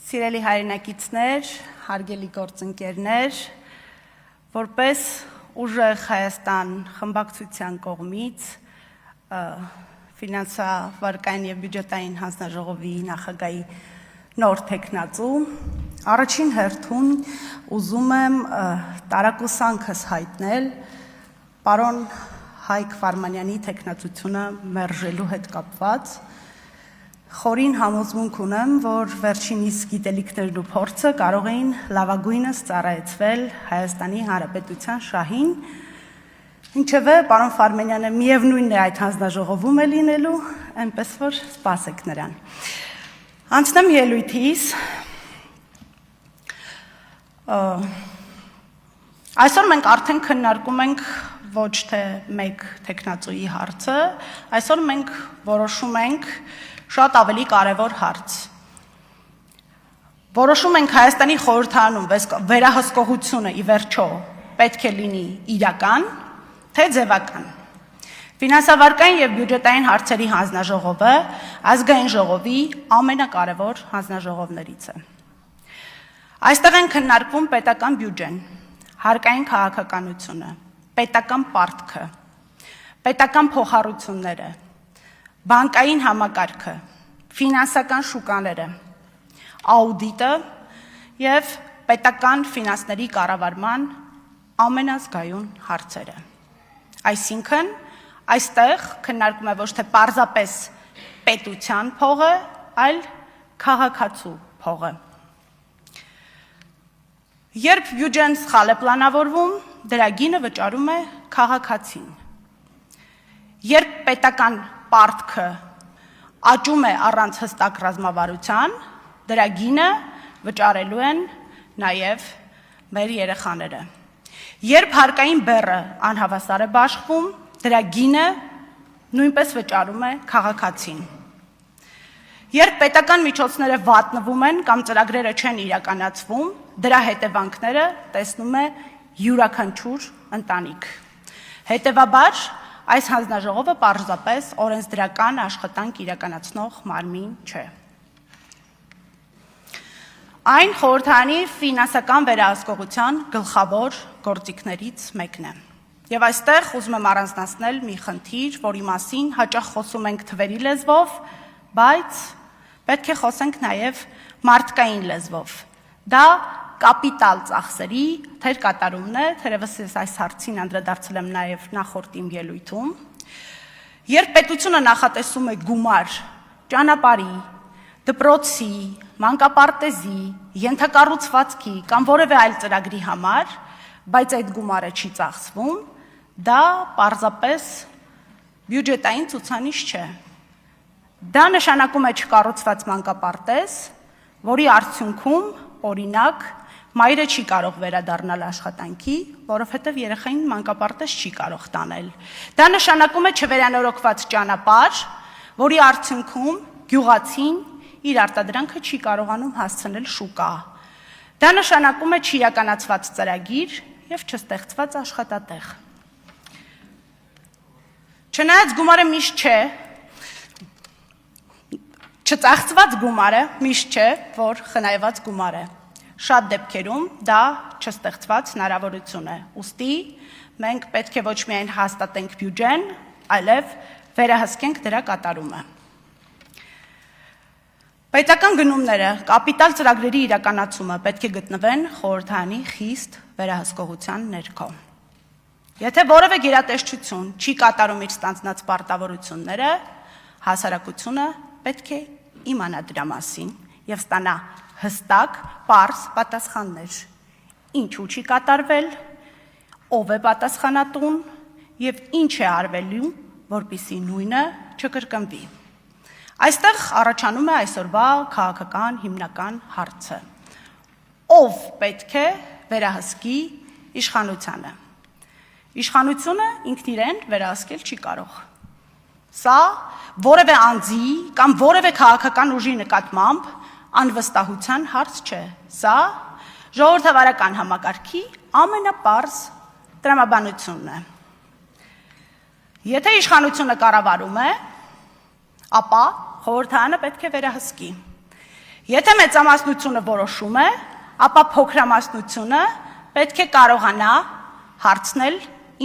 Սիրելի հայրենակիցներ, հարգելի գործընկերներ, որպես ուժեղ Հայաստան խմբակցության կողմից ֆինանսավարկային և բյուջետային հանձնաժողովի նախագահի նոր թեկնածու, առաջին հերթում ուզում եմ տարակուսանքս հայտնել պարոն Հայկ Վարմանյանի թեկնածությունը մերժելու հետ կապված, խորին համոզմունք ունեմ, որ վերջինիս գիտելիքներն ու փորձը կարող էին լավագույնս ծառայեցվել Հայաստանի Հանրապետության շահին, ինչևէ, պարոն Վարմանյանը միևնույնն է այդ հանձնաժողովում է լինելու, այնպես որ սպասեք նրան։ Անցնեմ ելույթիս, այսօր մենք արդեն քննարկում ենք ոչ թե մեկ թեկնածուի հարցը, այսօր մենք որոշում ենք շատ ավելի կարևոր հարց։ Որոշում ենք Հայաստանի խորհրդարանում վերահսկողությունը ի վերջո պետք է լինի իրական, թե ձևական։ Ֆինանսավարկային և բյուջետային հարցերի հանձնաժողովը ազգային ժողովի ամենակարևոր հանձնաժողովներից է։ Այստեղ են քննարկվում պետական բյուջեն, հարկային քաղաքականությունը, պետական պարտքը, պետական փոխառությունները, բանկային համակարգը, ֆինանսական շուկաները, աուդիտը և պետական ֆինանսների կառավարման ամենազգայուն հարցերը։ Այսինքն, այստեղ քննարկվում է ոչ թե պարզապես պետության փողը, այլ քաղաքացու փողը։ Երբ բյուջեն սխալ է պլանավորվում, դրա գինը վճարում է քաղաքացին։ Երբ պետական պարտքը աճում է առանց հստակ ռազմավարության, դրա գինը վճարելու են նաև մեր երեխաները։ Երբ հարկային բեռը անհավասար է բաշխվում, դրա գինը նույնպես վճարում է քաղաքացին։ Երբ պետական միջոցները վատնվում են կամ ծրագրերը չեն իրականացվում, դրա հետևանքները տեսնում է յուրաքանչյուր ընտանիք։ Հետևաբար, այս հանձնաժողովը պարզապես օրենսդրական աշխատանք իրականացնող մարմին չէ։ Այն խորհրդարանի ֆինանսական վերահսկողության գլխավոր գործիքներից մեկն է։ Եվ այստեղ ուզում եմ առանձնացնել մի խնդիր, որի մասին հաճախ խոսում ենք թվերի լեզվով, բայց պետք է խոսենք նաև մարդկային լեզվով։ Դա կապիտալ ծախսերի թերկատարումն է, թերևս ես այս հարցին անդրադարձել եմ նաև նախորդ իմ ելույթում։ Երբ պետությունը նախատեսում է գումար ճանապարհի, դպրոցի, մանկապարտեզի, ենթակառուցվածքի կամ որևէ այլ ծրագրի համար, բայց այդ գումարը չի ծախսվում, դա պարզապես բյուջետային ցուցանիշ չէ։ Դա նշանակում է չկառուցված մանկապարտեզ, որի արդյունքում, օրինակ, մայրը չի կարող վերադառնալ աշխատանքի, որովհետև երեխային մանկապարտեզ չի կարող տանել։ Դա նշանակում է չվերանորոգված ճանապարհ, որի արդյունքում գյուղացին իր արտադրանքը չի կարողանում հասցնել շուկա։ Դա նշանակում է չիրականացված ծրագիր և չստեղծված աշխատատեղ։ Չնայած գումարը միշտ չէ, չծախսված գումարը միշտ չէ, որ խնայված գումար է։ Շատ դեպքերում դա չստեղծված հնարավորություն է։ Ուստի մենք պետք է ոչ միայն հաստատենք բյուջեն, այլև վերահսկենք դրա կատարումը։ Պետական գնումները, կապիտալ ծրագրերի իրականացումը պետք է գտնվեն խորհրդարանի խիստ վերահսկողության ներքո։ Եթե որևէ գերատեսչություն չի կատարում իր ստանձնած պարտավորությունները, հասարակությունը պետք է իմանա դրա մասին և ստանա հստակ, պարզ պատասխաններ, ինչու չի կատարվել, ով է պատասխանատուն և ինչ է արվելու, որպեսզի նույնը չկրկնվի։ Այստեղ առաջանում է այսօրվա քաղաքական հիմնական հարցը. ով պետք է վերահսկի իշխանությանը։ Իշխանությունը ինքն իրեն վերահսկել չի կարող։ Սա որևէ անձի կամ որևէ քաղաքական ուժի նկատմամբ անվստահության հարց չէ, սա ժողովրդավարական համակարգի ամենապարզ տրամաբանությունն է։ Եթե իշխանությունը կառավարում է, ապա խորհրդարանը պետք է վերահսկի։ Եթե մեծամասնությունը որոշում է, ապա փոքրամասնությունը պետք է կարողանա հարցնել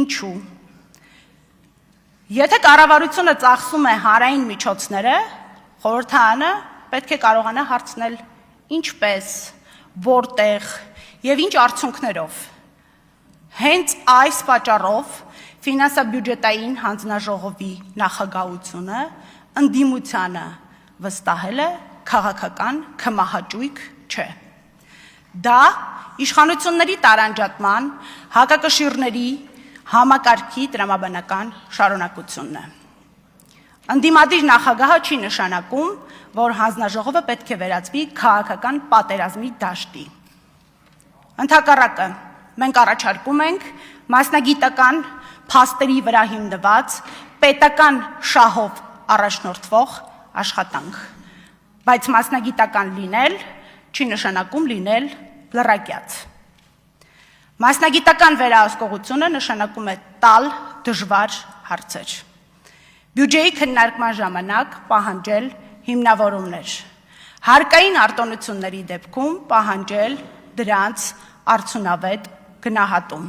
ինչու։ Եթե կառավարությունը ծախսում է հանրային միջոցները, խորհրդարանը պետք է կարողանա հարցնել ինչպես, որտեղ եւ ինչ արդյունքներով։ Հենց այս պատճառով ֆինանսա-բյուջետային հանձնաժողովի նախագահությունը ընդդիմությանը վստահել է քաղաքական քմահաճույք չէ։ Դա իշխանությունների տարանջատման, հակակշիռների համակարգի տրամաբանական շարունակությունն է։ Ընդդիմադիր նախագահը չի նշանակում, որ հանձնաժողովը պետք է վերածվի քաղաքական պատերազմի դաշտի։ Ընդհակառակը, մենք առաջարկում ենք մասնագիտական փաստերի վրա հիմնված պետական շահով առաջնորդվող աշխատանք, բայց մասնագիտական լինել չի նշանակում լինել լրակյաց։ Մասնագիտական վերահսկողությունը նշանակում է տալ դժվար հարցեր։ Բյուջեի քննարկման ժամանակ պահանջել հիմնավորումներ, հարկային արտոնությունների դեպքում պահանջել դրանց արդյունավետ գնահատում,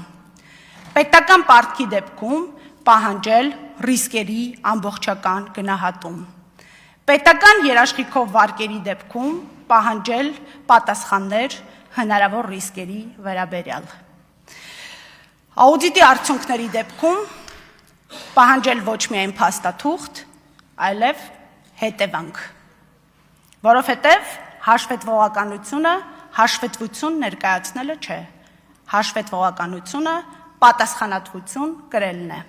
պետական պարտքի դեպքում պահանջել ռիսկերի ամբողջական գնահատում, պետական երաշխիքով վարկերի դեպքում պահանջել պատասխաններ հնարավոր ռիսկերի վերաբերյալ։ Աուդիտի արդյունքների դեպքում պահանջել ոչ միայն փաստաթուղթ, այլև հետևանք, որովհետև հաշվետվողականությունը հաշվետվություն ներկայացնելը չէ, հաշվետվողականությունը պատասխանատվություն կրելն է։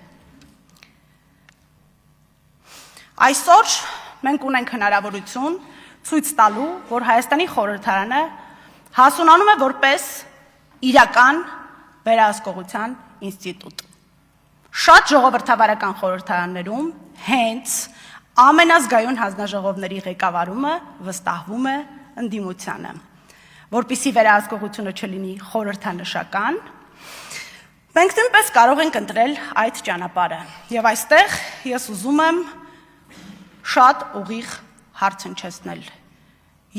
Այսօր մենք ունենք հնարավորություն ցույց տալու, որ Հայաստանի խորհրդարանը հասունանում է որպես իրական վերահսկողության ինստիտուտ։ Շատ ժողովրդավարական խորհրդարաններում հենց ամենազգայուն հանձնաժողովների ղեկավարումը վստահվում է ընդդիմությանը, որպեսզի վերահսկողությունը չլինի խորհրդանշական, մենք նույնպես կարող ենք ընտրել այդ ճանապարհը։ Եվ այստեղ ես ուզում եմ շատ ուղիղ հարց հնչեցնել։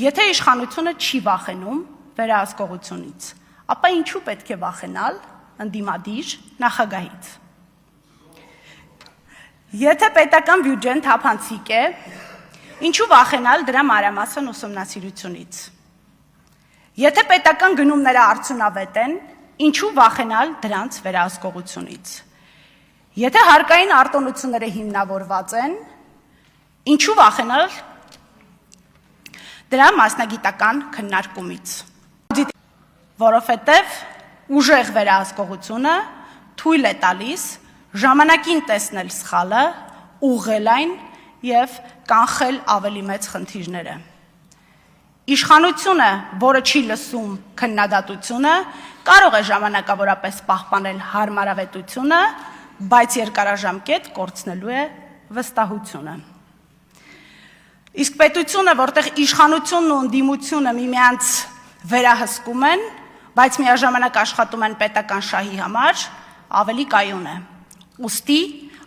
Եթե իշխանությունը չի վախենում վերահսկողությունից, ապա ինչու պետք է վախենալ ընդդիմադիր նախագահից։ Եթե պետական բյուջեն թափանցիկ է, ինչու վախենալ դրա մանրամասն ուսումնասիրությունից։ Եթե պետական գնումները արդյունավետ են, ինչու վախենալ դրանց վերահսկողությունից։ Եթե հարկային արտոնությունները հիմնավորված են, ինչու վախենալ դրա մասնագիտական քննարկումից։ Որովհետև ուժեղ վերահսկողությունը թույլ է տալիս ժամանակին տեսնել սխալը, ուղղել այն եւ կանխել ավելի մեծ խնդիրները։ Իշխանությունը, որը չի լսում քննադատությունը, կարող է ժամանակավորապես պահպանել հարմարավետությունը, բայց երկարաժամկետ կորցնելու է վստահությունը։ Իսկ պետությունը, որտեղ իշխանությունն ու ընդդիմությունը միմյանց վերահսկում են, բայց միաժամանակ աշխատում են պետական շահի համար, ավելի կայուն է։ Ուստի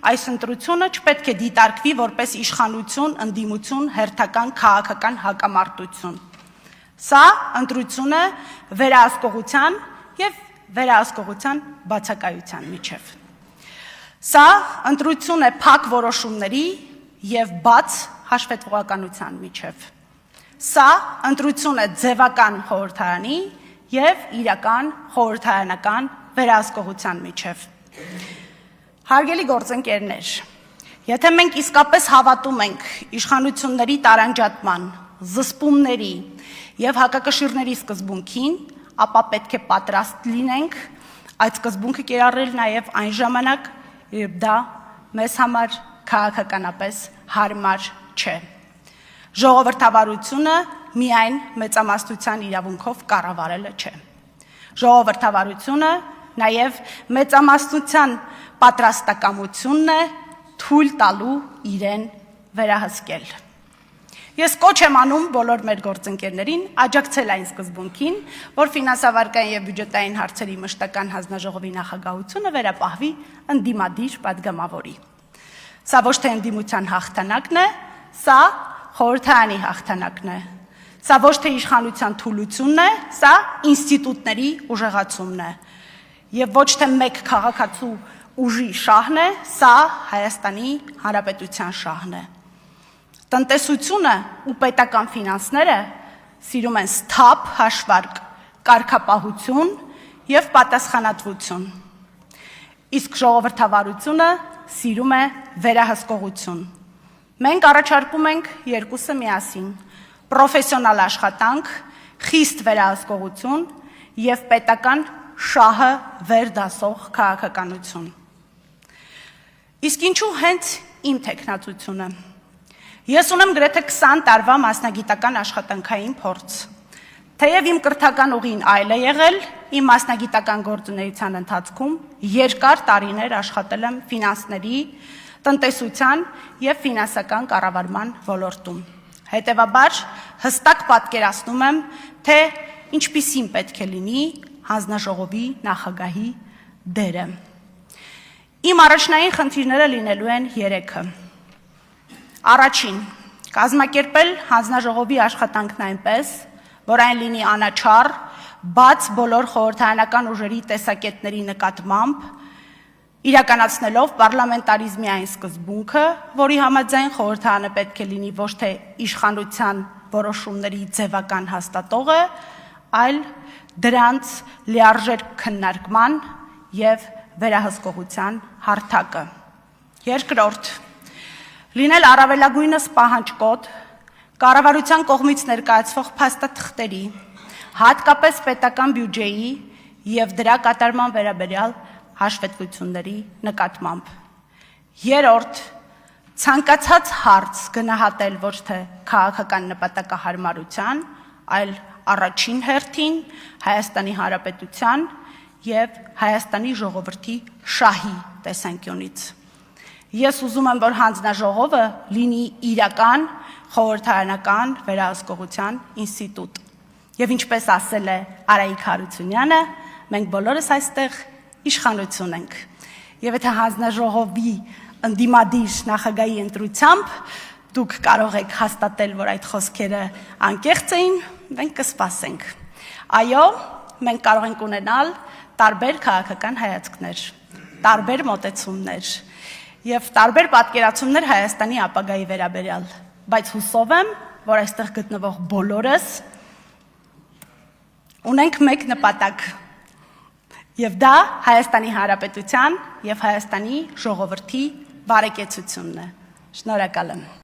այս ընտրությունը չպետք է դիտարկվի որպես իշխանություն, ընդդիմություն, հերթական քաղաքական հակամարտություն։ Սա ընտրություն է վերահսկողության եւ վերահսկողության բացակայության միջև։ Սա ընտրություն է փակ որոշումների եւ բաց հաշվետվողականության միջև։ Սա ընտրություն է ձևական խորհրդարանի եւ իրական խորհրդարանական վերահսկողության միջև։ Հարգելի գործընկերներ, եթե մենք իսկապես հավատում ենք իշխանությունների տարանջատման, զսպումների եւ հակակշիռների սկզբունքին, ապա պետք է պատրաստ լինենք այդ սկզբունքը կիրառել նաեւ այն ժամանակ, երբ դա մեզ համար քաղաքականապես հարմար չէ։ Ժողովրդավարությունը միայն մեծամասնության իրավունքով կառավարելը չէ։ Ժողովրդավարությունը նաև մեծամասնության պատրաստակամությունն է թույլ տալու իրեն վերահսկել։ Ես կոչ եմ անում բոլոր մեր գործընկերներին աջակցել այն սկզբունքին, որ ֆինանսավարկային եւ բյուջետային հարցերի մշտական հանձնաժողովի նախագահությունը վերապահվի ընդդիմադիր պատգամավորի։ Սա ոչ թե ընդդիմության հաղթանակն է, սա խորհրդարանի հաղթանակն է։ Սա ոչ թե իշխանության թուլությունն է, սա ինստիտուտների ուժեղացումն է։ Եվ ոչ թե մեկ քաղաքացու ուժի շահն է, սա Հայաստանի Հանրապետության շահն է։ Տնտեսությունը ու պետական ֆինանսները սիրում են սթափ հաշվարկ, կարգապահություն և պատասխանատվություն։ Իսկ ժողովրդավարությունը սիրում է վերահսկողություն։ Մենք առաջարկում ենք երկուսը միասին՝ պրոֆեսիոնալ աշխատանք, խիստ վերահսկողություն և պետական շահը վերդասող քաղաքականություն։ Իսկ ինչու հենց իմ թեկնածությունը։ Ես ունեմ գրեթե 20 տարվա մասնագիտական աշխատանքային փորձ։ Թեև իմ կրթական ուղին այլ է եղել, իմ մասնագիտական գործունեության ընթացքում երկար տարիներ աշխատել եմ ֆինանսների, տնտեսության և ֆինանսական կառավարման ոլորտում։ Հետևաբար, հստակ պատկերացնում եմ, թե ինչպիսին պետք է լինի հանձնաժողովի նախագահի դերը։ Իմ առաջնային խնդիրները լինելու են 3-ը։ Առաջին, կազմակերպել հանձնաժողովի աշխատանքն այնպես, որ այն լինի անաչառ, բաց բոլոր խորհրդարանական ուժերի տեսակետների նկատմամբ, իրականացնելով պարլամենտարիզմի այն սկզբունքը, որի համաձայն խորհրդարանը պետք է լինի ոչ թե իշխանության որոշումների ձևական հաստատողը, այլ դրանց լիարժեք քննարկման և վերահսկողության հարթակը։ Երկրորդ, լինել առավելագույնս պահանջկոտ կառավարության կողմից ներկայացվող փաստաթղթերի, հատկապես պետական բյուջեի և դրա կատարման վերաբերյալ հաշվետվությունների նկատմամբ։ Երրորդ, ցանկացած հարց գնահատել ոչ թե քաղաքական նպատակահարմարության, այլ առաջին հերթին Հայաստանի Հանրապետության և Հայաստանի ժողովրդի շահի տեսանկյունից։ Ես ուզում եմ, որ հանձնաժողովը լինի իրական խորհրդարանական վերահսկողության ինստիտուտ։ Եվ ինչպես ասել է Արայիկ Հարությունյանը, մենք բոլորս այստեղ իշխանություն ենք։ Եվ եթե հանձնաժողովի ընդդիմադիր նախագահի ընտրությամբ դուք կարող եք հաստատել, որ այդ խոսքերը անկեղծ էին, մենք կսպասենք։ Այո, մենք կարող ենք ունենալ տարբեր քաղաքական հայացքներ, տարբեր մոտեցումներ և տարբեր պատկերացումներ Հայաստանի ապագայի վերաբերյալ, բայց հուսով եմ, որ այստեղ գտնվող բոլորս ունենք մեկ նպատակ, և դա Հայաստանի Հանրապետության և Հայաստանի ժողովրդի բարեկեցությունն է։ Շնորհակալ եմ։